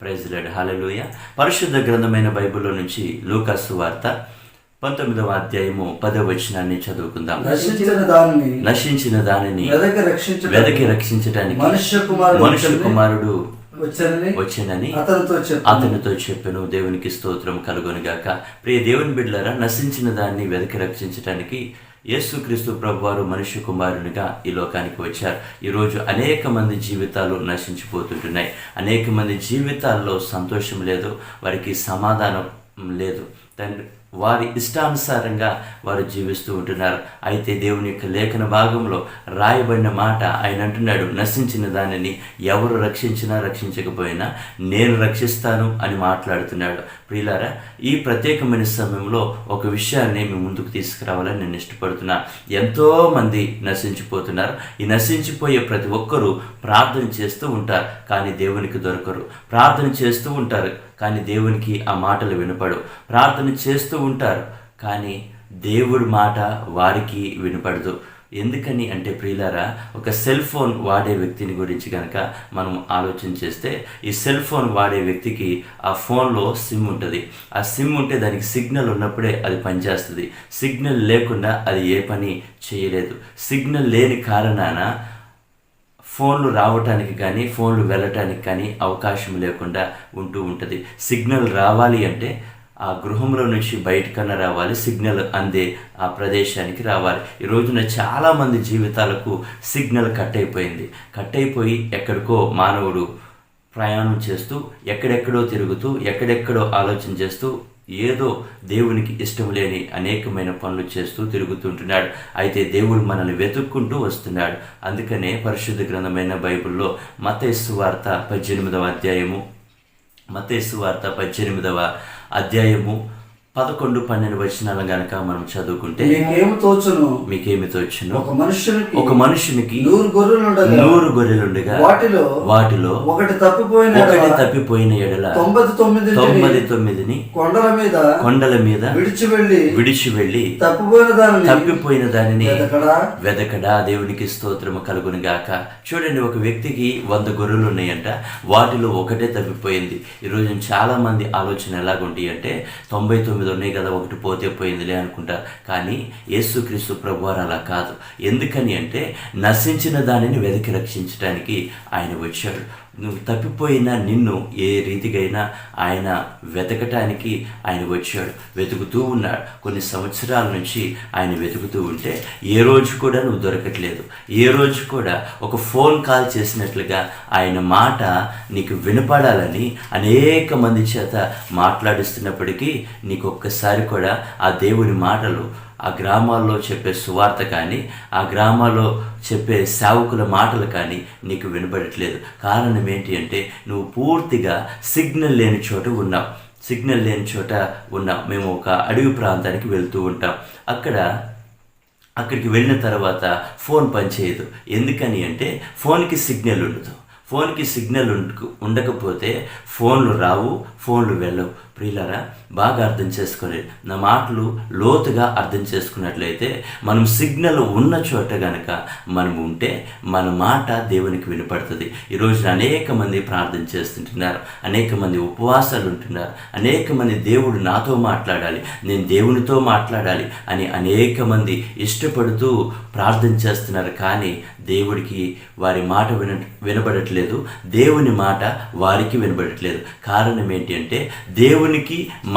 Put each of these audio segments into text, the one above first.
Praise lord. హల్లెలూయా. పరిశుద్ధ గ్రంథమైన బైబిల్లో నుంచి లూకా సువార్త 19వ అధ్యాయము 10వ వచనాన్ని చదువుకుందాం. నశించిన దానిని వెదకి రక్షించడానికి మనుష్య కుమారుడు వచ్చానని అతనితో చెప్పెను. దేవునికి స్తోత్రం కలుగునుగాక. ప్రియ దేవుని బిడ్డలారా, నశించిన దాన్ని వెదకి రక్షించడానికి యేసుక్రీస్తు ప్రభువారు మనుష్య కుమారునిగా ఈ లోకానికి వచ్చారు. ఈరోజు అనేక మంది జీవితాలు నశించిపోతుంటున్నాయి. అనేక మంది జీవితాల్లో సంతోషం లేదు, వారికి సమాధానం లేదు. వారి ఇష్టానుసారంగా వారు జీవిస్తూ ఉంటున్నారు. అయితే దేవుని యొక్క లేఖన భాగంలో రాయబడిన మాట ఆయన అంటున్నాడు, నశించిన దానిని ఎవరు రక్షించినా రక్షించకపోయినా నేను రక్షిస్తాను అని మాట్లాడుతున్నాడు. ప్రియులారా, ఈ ప్రత్యేకమైన సమయంలో ఒక విషయాన్ని మీ ముందుకు తీసుకురావాలని నేను ఇష్టపడుతున్నా. ఎంతోమంది నశించిపోతున్నారు. ఈ నశించిపోయే ప్రతి ఒక్కరూ ప్రార్థన చేస్తూ ఉంటారు, కానీ దేవునికి దొరకరు. ప్రార్థన చేస్తూ ఉంటారు, కానీ దేవునికి ఆ మాటలు వినపడు. ప్రార్థన చేస్తూ ఉంటారు, కానీ దేవుడి మాట వారికి వినపడదు. ఎందుకని అంటే ప్రియులారా, ఒక సెల్ ఫోన్ వాడే వ్యక్తిని గురించి కనుక మనం ఆలోచన చేస్తే, ఈ సెల్ ఫోన్ వాడే వ్యక్తికి ఆ ఫోన్లో సిమ్ ఉంటుంది. ఆ సిమ్ ఉంటే దానికి సిగ్నల్ ఉన్నప్పుడే అది పనిచేస్తుంది. సిగ్నల్ లేకుండా అది ఏ పని చేయలేదు. సిగ్నల్ లేని కారణాన ఫోన్లు రావటానికి కానీ ఫోన్లు వెళ్ళటానికి కానీ అవకాశం లేకుండా ఉంటూ ఉంటుంది. సిగ్నల్ రావాలి అంటే ఆ గృహంలో నుంచి బయటకన్నా రావాలి, సిగ్నల్ అందే ఆ ప్రదేశానికి రావాలి. ఈ రోజున చాలామంది జీవితాలకు సిగ్నల్ కట్ అయిపోయి ఎక్కడికో మానవుడు ప్రయాణం చేస్తూ ఎక్కడెక్కడో తిరుగుతూ ఎక్కడెక్కడో ఆలోచన చేస్తూ ఏదో దేవునికి ఇష్టం లేని అనేకమైన పనులు చేస్తూ తిరుగుతుంటున్నాడు. అయితే దేవుడు మనల్ని వెతుక్కుంటూ వస్తున్నాడు. అందుకనే పరిశుద్ధ గ్రంథమైన బైబిల్లో మత్తయి సువార్త 18వ అధ్యాయము 11, 12 వచనాలు గనక మనం చదువుకుంటే, మీకేమి తోచును ఒక మనుషునికి 100 గొర్రెలుండగా వాటిలో ఒకటి తప్పిపోయిన ఎడల 99ని కొండల మీద విడిచి వెళ్ళి తప్పిపోయిన దానిని వెదకడా. దేవునికి స్తోత్రము కలుగును గాక. చూడండి, ఒక వ్యక్తికి 100 గొర్రెలు ఉన్నాయంట, వాటిలో ఒకటే తప్పిపోయింది. ఈరోజు చాలా మంది ఆలోచన ఎలాగుంటాయి అంటే 99 ఉన్నాయి కదా, ఒకటి పోతే పోయిందిలే అనుకుంటారు. కానీ యేసుక్రీస్తు ప్రభువారు అలా కాదు. ఎందుకని అంటే నశించిన దానిని వెతికి రక్షించడానికి ఆయన వచ్చాడు. నువ్వు తప్పిపోయిన నిన్ను ఏ రీతికైనా ఆయన వెతకటానికి ఆయన వచ్చాడు. వెతుకుతూ ఉన్నాడు. కొన్ని సంవత్సరాల నుంచి ఆయన వెతుకుతూ ఉంటే ఏ రోజు కూడా నువ్వు దొరకట్లేదు. ఏ రోజు కూడా ఒక ఫోన్ కాల్ చేసినట్లుగా ఆయన మాట నీకు వినపడాలని అనేక మంది చేత మాట్లాడిస్తున్నప్పటికీ నీకు ఒక్కసారి కూడా ఆ దేవుని మాటలు, ఆ గ్రామాల్లో చెప్పే సువార్త కానీ ఆ గ్రామాల్లో చెప్పే సేవకుల మాటలు కానీ నీకు వినబడట్లేదు. కారణం ఏంటి అంటే నువ్వు పూర్తిగా సిగ్నల్ లేని చోట ఉన్నావు. మేము ఒక అడవి ప్రాంతానికి వెళ్తూ ఉంటాం. అక్కడికి వెళ్ళిన తర్వాత ఫోన్ పనిచేయదు. ఎందుకని అంటే ఫోన్కి సిగ్నల్ ఉండదు. ఫోన్కి సిగ్నల్ ఉండకపోతే ఫోన్లు రావు, ఫోన్లు వెళ్ళవు. ప్రియులారా, బాగా అర్థం చేసుకోలేదు. నా మాటలు లోతుగా అర్థం చేసుకున్నట్లయితే మనం సిగ్నల్ ఉన్న చోట గనక మనం ఉంటే మన మాట దేవునికి వినపడుతుంది. ఈరోజు అనేక మంది ప్రార్థన చేస్తుంటున్నారు, అనేక మంది ఉపవాసాలు ఉంటున్నారు, అనేక మంది దేవుడు నాతో మాట్లాడాలి, నేను దేవునితో మాట్లాడాలి అని అనేక మంది ఇష్టపడుతూ ప్రార్థన చేస్తున్నారు. కానీ దేవుడికి వారి మాట వినబడట్లేదు, దేవుని మాట వారికి వినబడట్లేదు. కారణం ఏంటి అంటే దేవునికి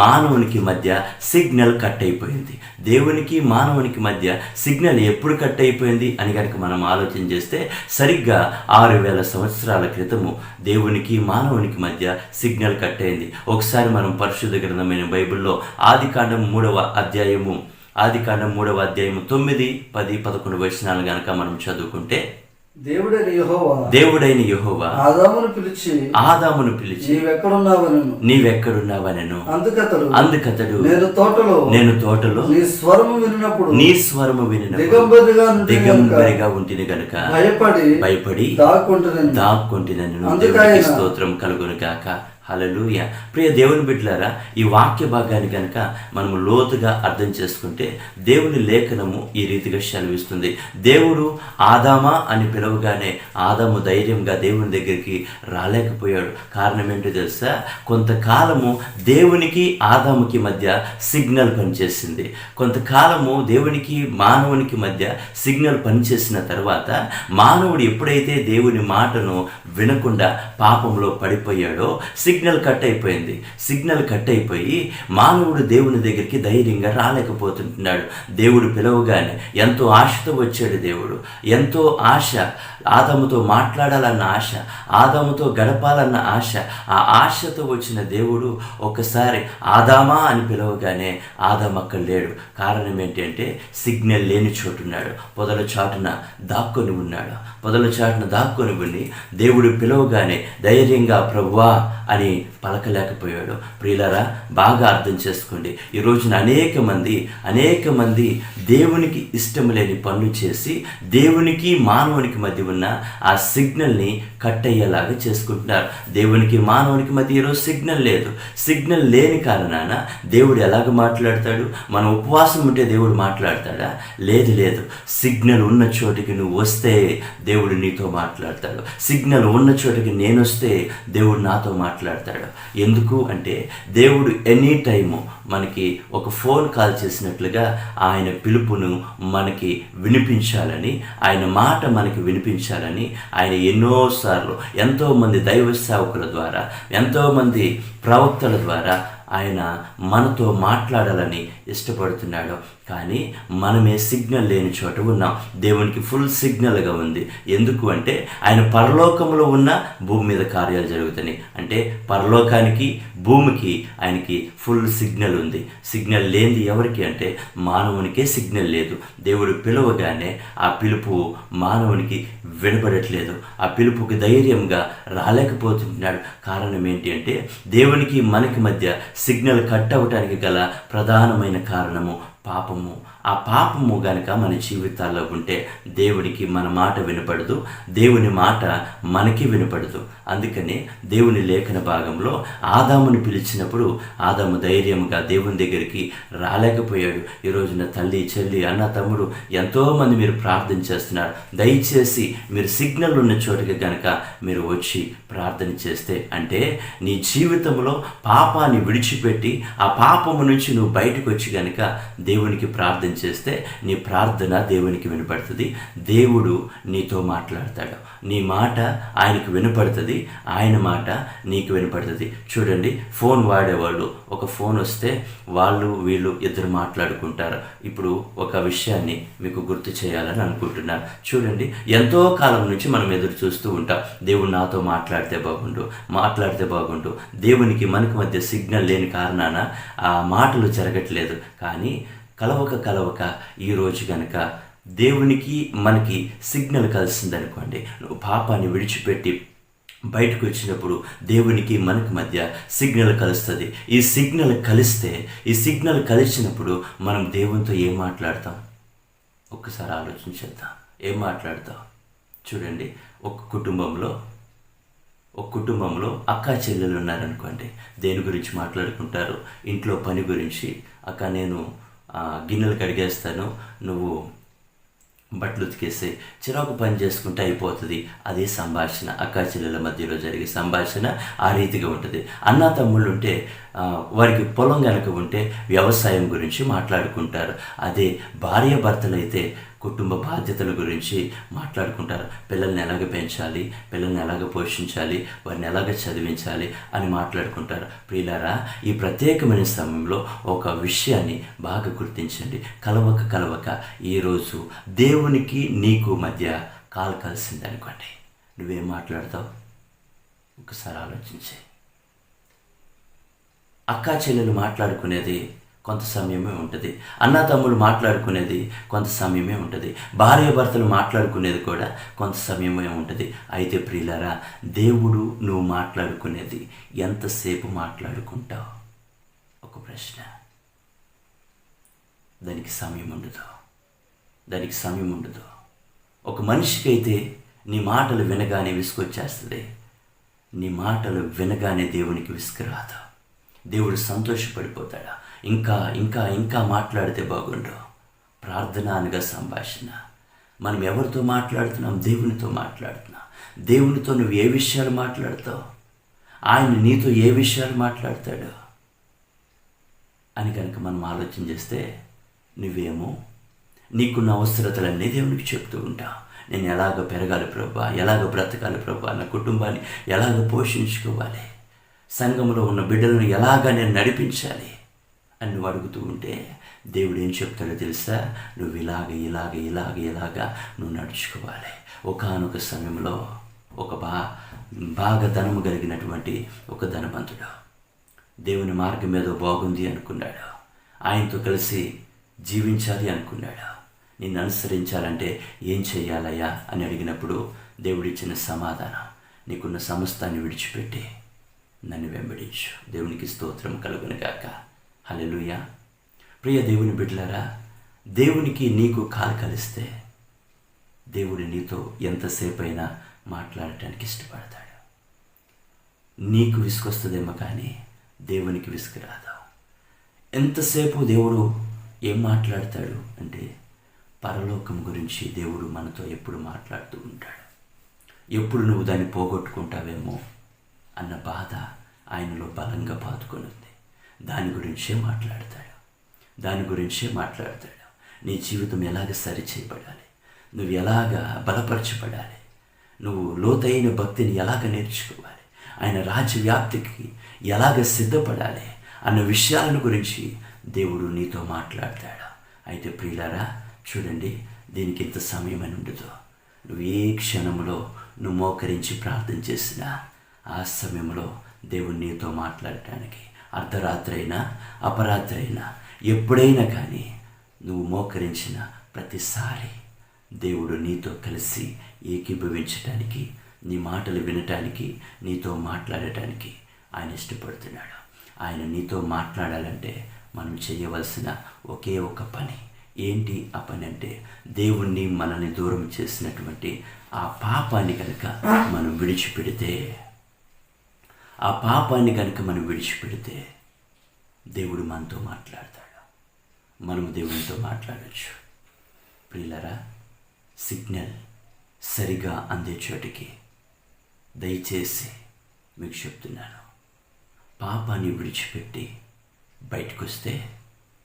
మానవునికి మధ్య సిగ్నల్ కట్ అయిపోయింది. దేవునికి మానవునికి మధ్య సిగ్నల్ ఎప్పుడు కట్ అయిపోయింది అని కనుక మనం ఆలోచన చేస్తే సరిగ్గా 6000 సంవత్సరాల క్రితము దేవునికి మానవునికి మధ్య సిగ్నల్ కట్ అయింది. ఒకసారి మనం పరిశుద్ధ గ్రంథమైన బైబిల్లో ఆదికాండం 3వ అధ్యాయము 9, 10, 11 వచనాలు గనక మనం చదువుకుంటే, దేవుడైన యెహోవా ఆదామును పిలిచి నీవెక్కడున్నావనెను. అందుకతడు నేను తోటలో నీ స్వరము వినినప్పుడు దిగంబరిగా ఉంటిని గనుక భయపడి దాక్కొంటినెను. దేవునికి స్తోత్రం కలుగును గాక. హల్లెలూయా. ప్రియ దేవుని బిడ్డలారా, ఈ వాక్య భాగాన్ని కనుక మనము లోతుగా అర్థం చేసుకుంటే దేవుని లేఖనము ఈ రీతిగా సెలవిస్తుంది. దేవుడు ఆదామా అని పిలవగానే ఆదాము ధైర్యంగా దేవుని దగ్గరికి రాలేకపోయాడు. కారణం ఏంటో తెలుసా? కొంతకాలము దేవునికి ఆదాముకి మధ్య సిగ్నల్ పనిచేసింది. కొంతకాలము దేవునికి మానవునికి మధ్య సిగ్నల్ పనిచేసిన తర్వాత మానవుడు ఎప్పుడైతే దేవుని మాటను వినకుండా పాపంలో పడిపోయాడో సిగ్నల్ కట్ అయిపోయింది. సిగ్నల్ కట్ అయిపోయి మానవుడు దేవుని దగ్గరికి ధైర్యంగా రాలేకపోతున్నాడు. దేవుడు పిలవగానే ఎంతో ఆశతో వచ్చాడు. దేవుడు ఎంతో ఆశ, ఆదాముతో మాట్లాడాలన్న ఆశ, ఆదాముతో గడపాలన్న ఆశ. ఆ ఆశతో వచ్చిన దేవుడు ఒకసారి ఆదామా అని పిలవగానే ఆదాము అక్కడ లేడు. కారణం ఏంటంటే సిగ్నల్ లేని చోటున్నాడు. పొదల చాటున దాక్కొని ఉన్నాడు. పొదల చాటున దాక్కొని ఉండి దేవుడు పిలవగానే ధైర్యంగా ప్రభువా అని పలకలేకపోయాడు. ప్రియులారా, బాగా అర్థం చేసుకోండి. ఈ రోజున అనేక మంది దేవునికి ఇష్టం లేని పనులు చేసి దేవునికి మానవునికి మధ్య ఉన్న ఆ సిగ్నల్ని కట్ అయ్యేలాగా చేసుకుంటున్నారు. దేవునికి మానవునికి మధ్య ఈరోజు సిగ్నల్ లేదు. సిగ్నల్ లేని కారణాన దేవుడు ఎలాగ మాట్లాడతాడు? మనం ఉపవాసం ఉంటే దేవుడు మాట్లాడతాడా? లేదు. సిగ్నల్ ఉన్న చోటికి నువ్వు వస్తే దేవుడు నీతో మాట్లాడతాడు. సిగ్నల్ ఉన్న చోటికి నేను వస్తే దేవుడు నాతో మాట్లాడతాడు. ఎందుకు అంటే దేవుడు ఎనీ టైము మనకి ఒక ఫోన్ కాల్ చేసినట్లుగా ఆయన పిలుపును మనకి వినిపించాలని, ఆయన మాట మనకి వినిపించాలని ఆయన ఎన్నోసార్లు ఎంతోమంది దైవ సేవకుల ద్వారా, ఎంతోమంది ప్రవక్తల ద్వారా ఆయన మనతో మాట్లాడాలని ఇష్టపడుతున్నాడు. కానీ మనమే సిగ్నల్ లేని చోట ఉన్నాం. దేవునికి ఫుల్ సిగ్నల్గా ఉంది. ఎందుకు అంటే ఆయన పరలోకంలో ఉన్న భూమి మీద కార్యాలు జరుగుతున్నాయి. అంటే పరలోకానికి భూమికి ఆయనకి ఫుల్ సిగ్నల్ ఉంది. సిగ్నల్ లేనిది ఎవరికి అంటే మానవునికే సిగ్నల్ లేదు. దేవుడు పిలవగానే ఆ పిలుపు మానవునికి వినబడట్లేదు. ఆ పిలుపుకి ధైర్యంగా రాలేకపోతున్నాడు. కారణం ఏంటి అంటే దేవునికి మనకి మధ్య సిగ్నల్ కట్ అవ్వటానికి గల ప్రధానమైన కారణము పాపము. ఆ పాపము గనక మన జీవితాల్లో ఉంటే దేవునికి మన మాట వినపడదు, దేవుని మాట మనకి వినపడదు. అందుకనే దేవుని లేఖన భాగంలో ఆదాముని పిలిచినప్పుడు ఆదాము ధైర్యంగా దేవుని దగ్గరికి రాలేకపోయాడు. ఈ రోజున తల్లి, చెల్లి, అన్న, తమ్ముడు ఎంతోమంది మీరు ప్రార్థన చేస్తున్నారు. దయచేసి మీరు సిగ్నల్ ఉన్న చోటుకి కనుక మీరు వచ్చి ప్రార్థన చేస్తే, అంటే నీ జీవితంలో పాపాన్ని విడిచిపెట్టి ఆ పాపము నుంచి నువ్వు బయటకు వచ్చి కనుక దేవునికి ప్రార్థన చేస్తే నీ ప్రార్థన దేవునికి వినపడుతుంది. దేవుడు నీతో మాట్లాడతాడు. నీ మాట ఆయనకు వినపడుతుంది, ఆయన మాట నీకు వినపడుతుంది. చూడండి, ఫోన్ వాడేవాళ్ళు, ఒక ఫోన్ వస్తే వీళ్ళు ఇద్దరు మాట్లాడుకుంటారు. ఇప్పుడు ఒక విషయాన్ని మీకు గుర్తు చేయాలని అనుకుంటున్నాను. చూడండి, ఎంతో కాలం నుంచి మనం ఎదురు చూస్తూ ఉంటాం. దేవుడు నాతో మాట్లాడితే బాగుండు. దేవునికి మనకి మధ్య సిగ్నల్ లేని కారణాన ఆ మాటలు జరగట్లేదు. కానీ కలవక ఈరోజు కనుక దేవునికి మనకి సిగ్నల్ కలిసిందనుకోండి, నువ్వు పాపాన్ని విడిచిపెట్టి బయటకు వచ్చినప్పుడు దేవునికి మనకి మధ్య సిగ్నల్ కలుస్తుంది. ఈ సిగ్నల్ కలిసినప్పుడు మనం దేవునితో ఏం మాట్లాడతాం? ఒక్కసారి ఆలోచించేద్దాం. ఏం మాట్లాడతాం? చూడండి, ఒక కుటుంబంలో అక్కా చెల్లెలు ఉన్నారనుకోండి. దేని గురించి మాట్లాడుకుంటారు? ఇంట్లో పని గురించి. అక్క, నేను గిన్నెలు కడిగేస్తాను, నువ్వు బట్టలు ఉతికేసి చిరాకు పని చేసుకుంటే అయిపోతుంది. అదే సంభాషణ. అక్కా చెల్లెల మధ్యలో జరిగే సంభాషణ ఆ రీతిగా ఉంటుంది. అన్న తమ్ముళ్ళు ఉంటే వారికి పొలం కనుక ఉంటే వ్యవసాయం గురించి మాట్లాడుకుంటారు. అదే భార్య భర్తలు అయితే కుటుంబ బాధ్యతల గురించి మాట్లాడుకుంటారు. పిల్లల్ని ఎలాగ పెంచాలి, పిల్లల్ని ఎలాగ పోషించాలి, వారిని ఎలాగ చదివించాలి అని మాట్లాడుకుంటారు. ప్రియులారా, ఈ ప్రత్యేకమైన సమయంలో ఒక విషయాన్ని బాగా గుర్తించండి. కలవక ఈరోజు దేవునికి నీకు మధ్య కాల్ కలిసింది అనుకోండి, నువ్వేం మాట్లాడతావు? ఒకసారి ఆలోచించే. అక్కా చెల్లెలు మాట్లాడుకునేది కొంత సమయమే ఉంటుంది. అన్న తమ్ముడు మాట్లాడుకునేది కొంత సమయమే ఉంటుంది. భార్య భర్తలు మాట్లాడుకునేది కూడా కొంత సమయమే ఉంటుంది. అయితే ప్రియులారా, దేవుడు నువ్వు మాట్లాడుకునేది ఎంతసేపు మాట్లాడుకుంటావు? ఒక ప్రశ్న. దానికి సమయం ఉండదు. ఒక మనిషికి అయితే నీ మాటలు వినగానే విసుకొచ్చేస్తుంది. నీ మాటలు వినగానే దేవునికి విసుగురాదు. దేవుడు సంతోషపడిపోతాడా? ఇంకా ఇంకా ఇంకా మాట్లాడితే బాగుండు. ప్రార్థన అనగా సంభాషణ. మనం ఎవరితో మాట్లాడుతున్నాం? దేవునితో మాట్లాడుతున్నాం. దేవునితో నువ్వు ఏ విషయాలు మాట్లాడతావు? ఆయన నీతో ఏ విషయాలు మాట్లాడతాడు అని కనుక మనం ఆలోచన చేస్తే, నువ్వేమో నీకున్న అవసరతలన్నీ దేవునికి చెప్తూ ఉంటావు. నేను ఎలాగ పెరగాలి ప్రభా, ఎలాగ బ్రతకాలి ప్రభా, నా కుటుంబాన్ని ఎలాగ పోషించుకోవాలి, సంఘంలో ఉన్న బిడ్డలను ఎలాగ నేను నడిపించాలి అని నువ్వు అడుగుతూ ఉంటే దేవుడు ఏం చెప్తాడో తెలుసా? నువ్వు ఇలాగ నువ్వు నడుచుకోవాలి. ఒకానొక సమయంలో ఒక బాగా ధనము కలిగినటువంటి ఒక ధనవంతుడు దేవుని మార్గం ఏదో బాగుంది అనుకున్నాడు. ఆయనతో కలిసి జీవించాలి అనుకున్నాడు. నిన్ను అనుసరించాలంటే ఏం చెయ్యాలయ్యా అని అడిగినప్పుడు దేవుడిచ్చిన సమాధానం, నీకున్న సమస్తాన్ని విడిచిపెట్టి నన్ను వెంబడించు. దేవునికి స్తోత్రం కలుగునుగాక. హల్లెలూయా. ప్రియ దేవుని బిడ్డలారా, దేవునికి నీకు కాలు కలిస్తే దేవుడు నీతో ఎంతసేపు అయినా మాట్లాడటానికి ఇష్టపడతాడు. నీకు విసుకొస్తుందేమో కానీ దేవునికి విసుగురాదు. ఎంతసేపు దేవుడు ఏం మాట్లాడతాడు అంటే, పరలోకం గురించి దేవుడు మనతో ఎప్పుడు మాట్లాడుతూ ఉంటాడు. ఎప్పుడు నువ్వు దాన్ని పోగొట్టుకుంటావేమో అన్న బాధ ఆయనలో బలంగా పాతుకొని ఉంది. దాని గురించే మాట్లాడతాడు. నీ జీవితం ఎలాగ సరిచేయబడాలి, నువ్వు ఎలాగ బలపరచబడాలి, నువ్వు లోతైన భక్తిని ఎలాగ నేర్చుకోవాలి, ఆయన రాజ్య వ్యాప్తికి ఎలాగ సిద్ధపడాలి అన్న విషయాలను గురించి దేవుడు నీతో మాట్లాడతాడు. అయితే ప్రియులారా, చూడండి, దీనికి ఇంత సమయం అని ఉండదు. నువ్వు ఏ క్షణంలో నువ్వు మోకరించి ప్రార్థన చేసినా ఆ సమయంలో దేవుడు నీతో మాట్లాడటానికి, అర్ధరాత్రి అయినా అపరాత్రి అయినా ఎప్పుడైనా కానీ నువ్వు మోకరించిన ప్రతిసారి దేవుడు నీతో కలిసి ఏకీభవించటానికి, నీ మాటలు వినటానికి, నీతో మాట్లాడటానికి ఆయన ఇష్టపడుతున్నాడు. ఆయన నీతో మాట్లాడాలంటే మనం చేయవలసిన ఒకే ఒక పని. ఏంటి ఆ పని అంటే, దేవుణ్ణి మనల్ని దూరం చేసినటువంటి ఆ పాపాన్ని కనుక మనం విడిచిపెడితే, దేవుడు మనతో మాట్లాడతాడు, మనము దేవునితో మాట్లాడచ్చు. ప్రియులరా, సిగ్నల్ సరిగా అందే చోటికి దయచేసి మీకు చెప్తున్నాను, పాపాన్ని విడిచిపెట్టి బయటకు వస్తే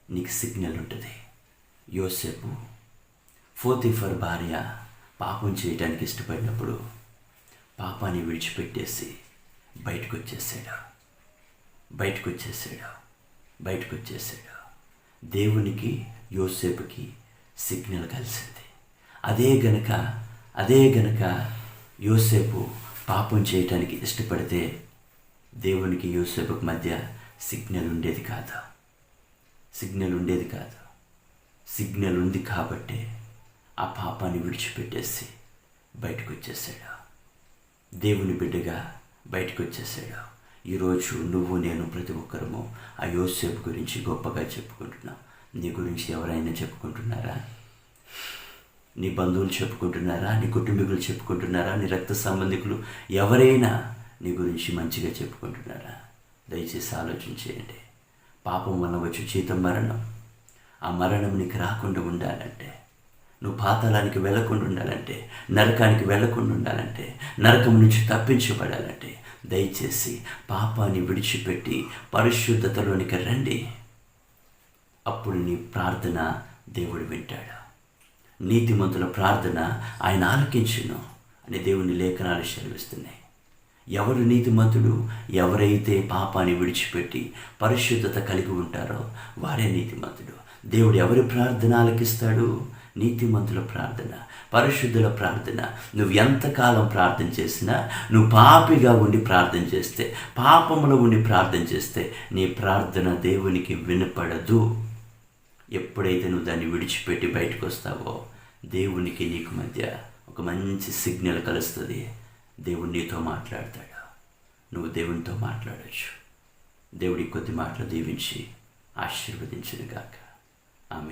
నీకు సిగ్నల్ ఉంటుంది. యోసేపు పోతీఫర్ భార్య పాపం చేయడానికి ఇష్టపడినప్పుడు పాపాన్ని విడిచిపెట్టేసి బయటకు వచ్చేసాడు. దేవునికి యోసేపుకి సిగ్నల్ కలిసింది. అదే గనక యోసేపు పాపం చేయటానికి ఇష్టపడితే దేవునికి యోసేపుకి మధ్య సిగ్నల్ ఉండేది కాదు. సిగ్నల్ ఉంది కాబట్టి ఆ పాపాన్ని విడిచిపెట్టేసి బయటకు వచ్చేసాడు. దేవుని బిడ్డగా బయటకు వచ్చేసాడు. ఈరోజు నువ్వు, నేను, ప్రతి ఒక్కరము ఆ యోసేపు గురించి గొప్పగా చెప్పుకుంటున్నాం. నీ గురించి ఎవరైనా చెప్పుకుంటున్నారా? నీ బంధువులు చెప్పుకుంటున్నారా? నీ కుటుంబీకులు చెప్పుకుంటున్నారా? నీ రక్త సంబంధికులు ఎవరైనా నీ గురించి మంచిగా చెప్పుకుంటున్నారా? దయచేసి ఆలోచన చేయండి. పాపం వల్ల వచ్చి జీతం మరణం. ఆ మరణం నీకు రాకుండా ఉండాలంటే, నువ్వు పాతాళానికి వెళ్లకుండా ఉండాలంటే, నరకానికి వెళ్లకుండా ఉండాలంటే, నరకం నుంచి తప్పించబడాలంటే దయచేసి పాపాన్ని విడిచిపెట్టి పరిశుద్ధతలోనికి రండి. అప్పుడు నీ ప్రార్థన దేవుడు వింటాడు. నీతిమంతుల ప్రార్థన ఆయన ఆలకించును అని దేవుని లేఖనాలు సెలవిస్తున్నాయి. ఎవరు నీతిమంతుడు? ఎవరైతే పాపాన్ని విడిచిపెట్టి పరిశుద్ధత కలిగి ఉంటారో వారే నీతిమంతుడు. దేవుడు ఎవరి ప్రార్థన ఆలకిస్తాడు? నీతిమంతుల ప్రార్థన, పరిశుద్ధుల ప్రార్థన. నువ్వు ఎంతకాలం ప్రార్థన చేసినా, నువ్వు పాపిగా ఉండి ప్రార్థన చేస్తే, పాపంలో ఉండి ప్రార్థన చేస్తే నీ ప్రార్థన దేవునికి వినపడదు. ఎప్పుడైతే నువ్వు దాన్ని విడిచిపెట్టి బయటకు వస్తావో దేవునికి నీకు మధ్య ఒక మంచి సిగ్నల్ కలుస్తుంది. దేవుడు నీతో మాట్లాడతాడు, నువ్వు దేవునితో మాట్లాడచ్చు. దేవుడి కొద్ది మాటలు దీవించి ఆశీర్వదించును గాక. ఆమేన్.